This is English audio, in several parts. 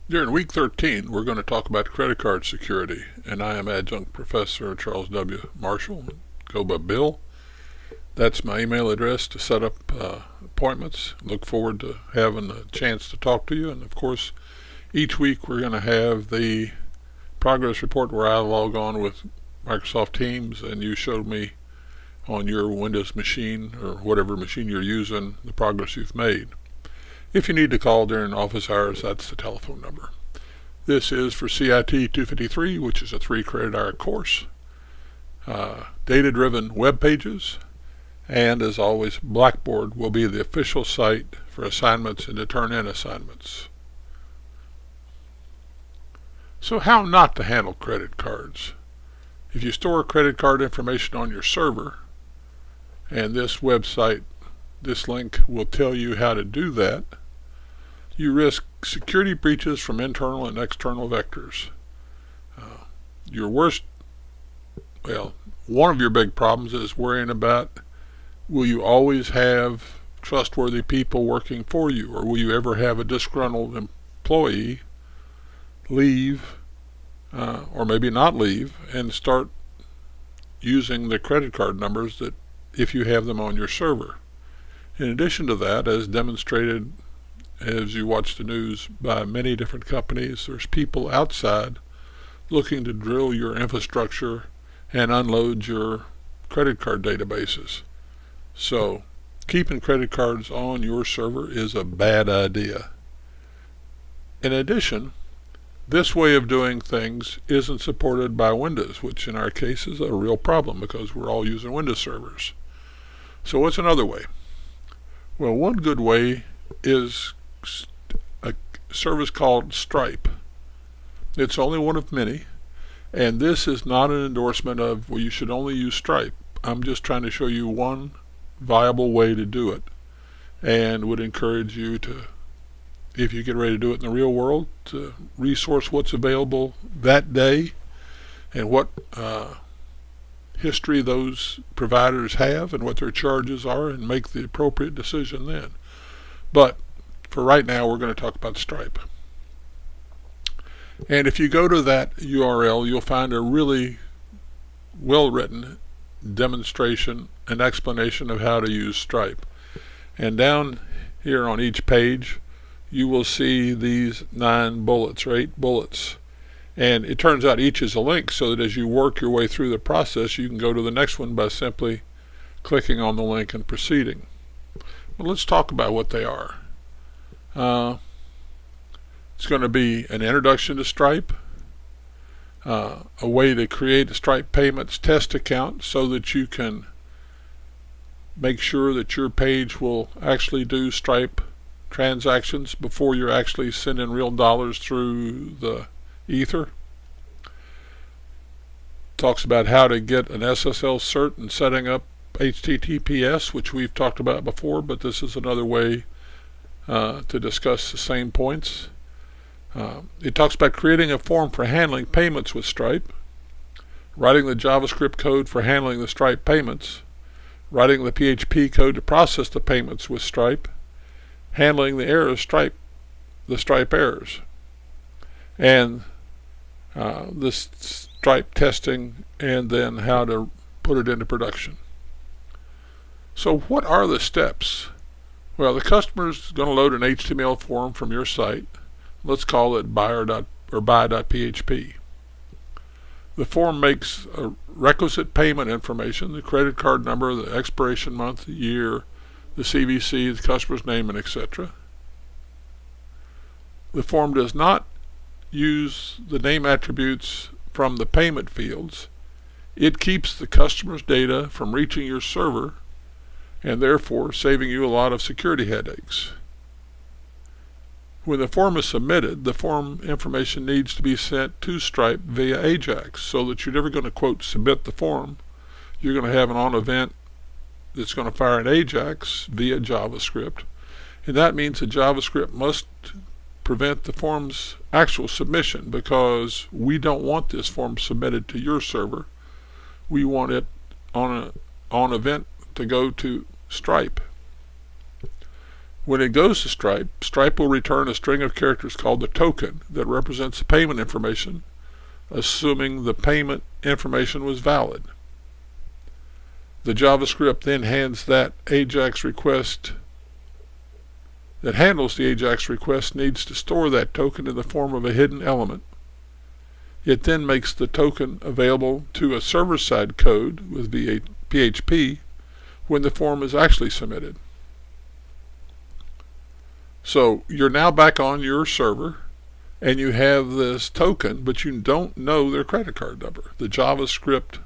During week 13, we're going to talk about credit card security, and I am Adjunct Professor Charles W. Marshall. Go by Bill. That's my email address to set up appointments. Look forward to having a chance to talk to you. And of course, each week we're going to have the progress report where I log on with Microsoft Teams and you show me on your Windows machine or whatever machine you're using the progress you've made. If you need to call during office hours, that's the telephone number. This is for CIT253, which is a 3-credit hour course. Data-driven web pages. And as always, Blackboard will be the official site for assignments and to turn in assignments. So how not to handle credit cards? If you store credit card information on your server, and this website, this link will tell you how to do that, you risk security breaches from internal and external vectors. One of your big problems is worrying about, will you always have trustworthy people working for you, or will you ever have a disgruntled employee leave, or maybe not leave, and start using the credit card numbers that if you have them on your server. In addition to that, as demonstrated as you watch the news by many different companies, there's people outside looking to drill your infrastructure and unload your credit card databases. So keeping credit cards on your server is a bad idea. In addition, this way of doing things isn't supported by Windows, which in our case is a real problem because we're all using Windows servers. So what's another way? Well, one good way is a service called Stripe. It's only one of many, and this is not an endorsement of, well, you should only use Stripe. I'm just trying to show you one viable way to do it, and would encourage you to, if you get ready to do it in the real world, to resource what's available that day and what history those providers have and what their charges are, and make the appropriate decision then. But for right now, we're going to talk about Stripe. And if you go to that URL, you'll find a really well-written demonstration and explanation of how to use Stripe. And down here on each page, you will see these 9 bullets or 8 bullets. And it turns out each is a link, so that as you work your way through the process, you can go to the next one by simply clicking on the link and proceeding. Well, let's talk about what they are. It's going to be an introduction to Stripe, a way to create a Stripe Payments test account so that you can make sure that your page will actually do Stripe transactions before you're actually sending real dollars through the ether. Talks about how to get an SSL cert and setting up HTTPS, which we've talked about before, but this is another way to discuss the same points. It talks about creating a form for handling payments with Stripe, writing the JavaScript code for handling the Stripe payments, writing the PHP code to process the payments with Stripe, handling the errors, the Stripe errors, and the Stripe testing, and then how to put it into production. So what are the steps? Well, the customer is going to load an HTML form from your site. Let's call it buy.php. The form makes a requisite payment information, the credit card number, the expiration month, the year, the CVC, the customer's name, and etc. The form does not use the name attributes from the payment fields. It keeps the customer's data from reaching your server, and therefore saving you a lot of security headaches. When the form is submitted, the form information needs to be sent to Stripe via AJAX, so that you're never going to, quote, submit the form. You're going to have an on event that's going to fire an AJAX via JavaScript, and that means that JavaScript must prevent the form's actual submission, because we don't want this form submitted to your server. We want it on event to go to Stripe. When it goes to Stripe, Stripe will return a string of characters called the token that represents the payment information, assuming the payment information was valid. The JavaScript then handles the AJAX request needs to store that token in the form of a hidden element. It then makes the token available to a server-side code with PHP when the form is actually submitted. So you're now back on your server and you have this token, but you don't know their credit card number. The JavaScript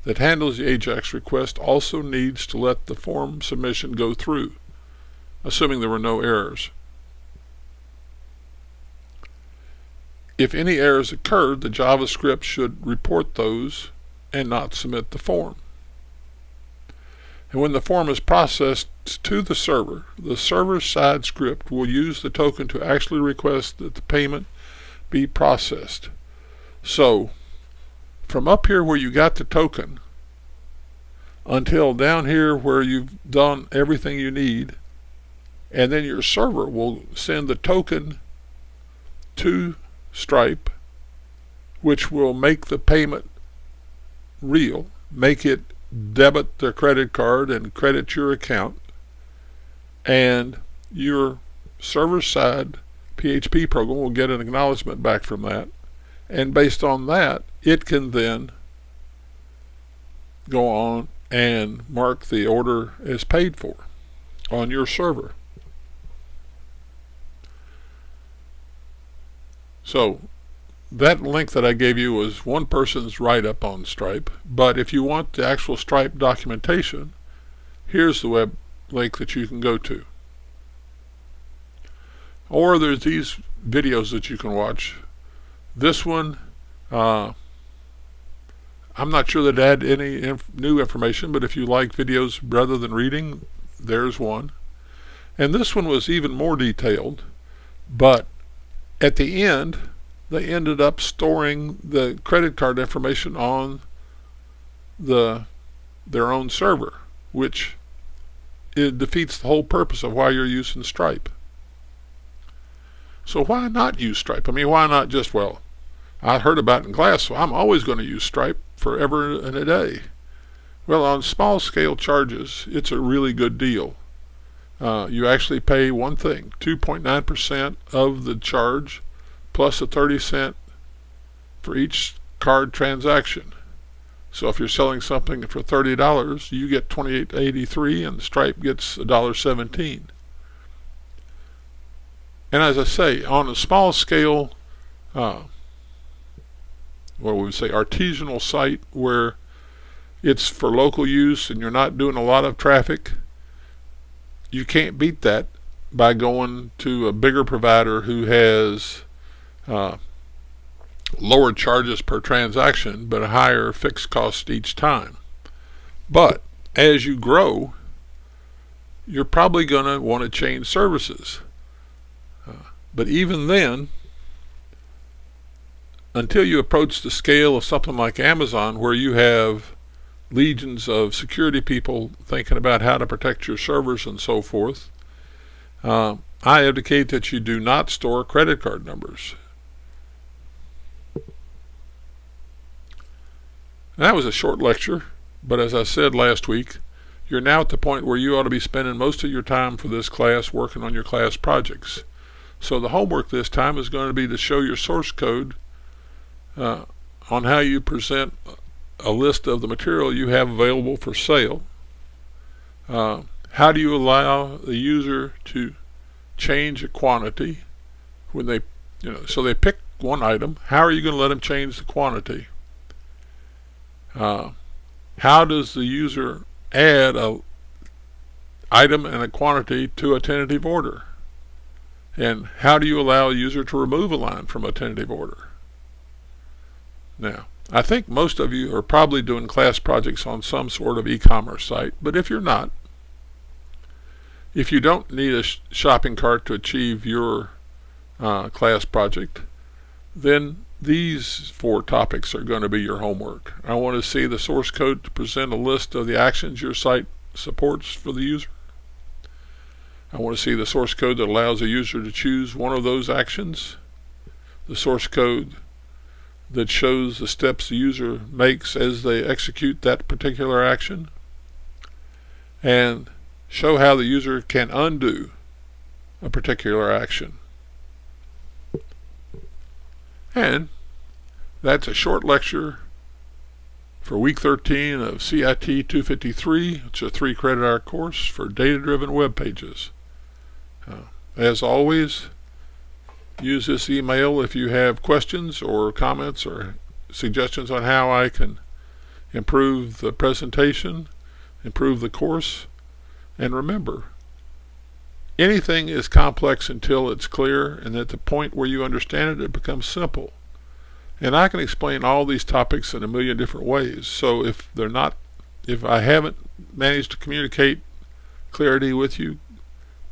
that handles the AJAX request also needs to let the form submission go through, assuming there were no errors. If any errors occurred, the JavaScript should report those and not submit the form. And when the form is processed to the server-side script will use the token to actually request that the payment be processed. So, from up here where you got the token until down here where you've done everything you need, and then your server will send the token to Stripe, which will make the payment real, make it debit their credit card and credit your account, and your server-side PHP program will get an acknowledgement back from that, and based on that it can then go on and mark the order as paid for on your server. So that link that I gave you was one person's write-up on Stripe, but if you want the actual Stripe documentation, here's the web link that you can go to. Or there's these videos that you can watch. This one, I'm not sure that it had any new information, but if you like videos rather than reading, there's one. And this one was even more detailed, but at the end, they ended up storing the credit card information on their own server, which it defeats the whole purpose of why you're using Stripe. So why not use Stripe? I mean, why not just, well, I heard about it in class, so I'm always going to use Stripe forever and a day. Well, on small scale charges, it's a really good deal. You actually pay one thing, 2.9% of the charge, plus a 30-cent for each card transaction. So if you're selling something for $30, you get $28.83 and Stripe gets $1.17. And as I say, on a small scale, what we would say artisanal site where it's for local use and you're not doing a lot of traffic, you can't beat that by going to a bigger provider who has lower charges per transaction but a higher fixed cost each time. But as you grow, you're probably going to want to change services. But even then, until you approach the scale of something like Amazon, where you have legions of security people thinking about how to protect your servers and so forth, I advocate that you do not store credit card numbers. That was a short lecture, but as I said last week, you're now at the point where you ought to be spending most of your time for this class working on your class projects. So the homework this time is going to be to show your source code on how you present a list of the material you have available for sale. How do you allow the user to change a quantity when they, so they pick one item. How are you going to let them change the quantity? How does the user add an item and a quantity to a tentative order? And how do you allow a user to remove a line from a tentative order? Now, I think most of you are probably doing class projects on some sort of e-commerce site, but if you're not, if you don't need a shopping cart to achieve your class project, then these 4 topics are going to be your homework. I want to see the source code to present a list of the actions your site supports for the user. I want to see the source code that allows a user to choose one of those actions, the source code that shows the steps the user makes as they execute that particular action, and show how the user can undo a particular action. And that's a short lecture for week 13 of CIT253. It's a 3-credit hour course for data-driven web pages. As always, use this email if you have questions or comments or suggestions on how I can improve the presentation, improve the course. And remember, anything is complex until it's clear, and at the point where you understand it, it becomes simple. And I can explain all these topics in a million different ways. So if I haven't managed to communicate clarity with you,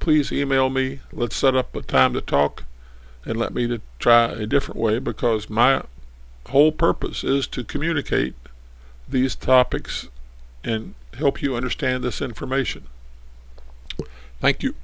please email me. Let's set up a time to talk, and let me to try a different way, because my whole purpose is to communicate these topics and help you understand this information. Thank you.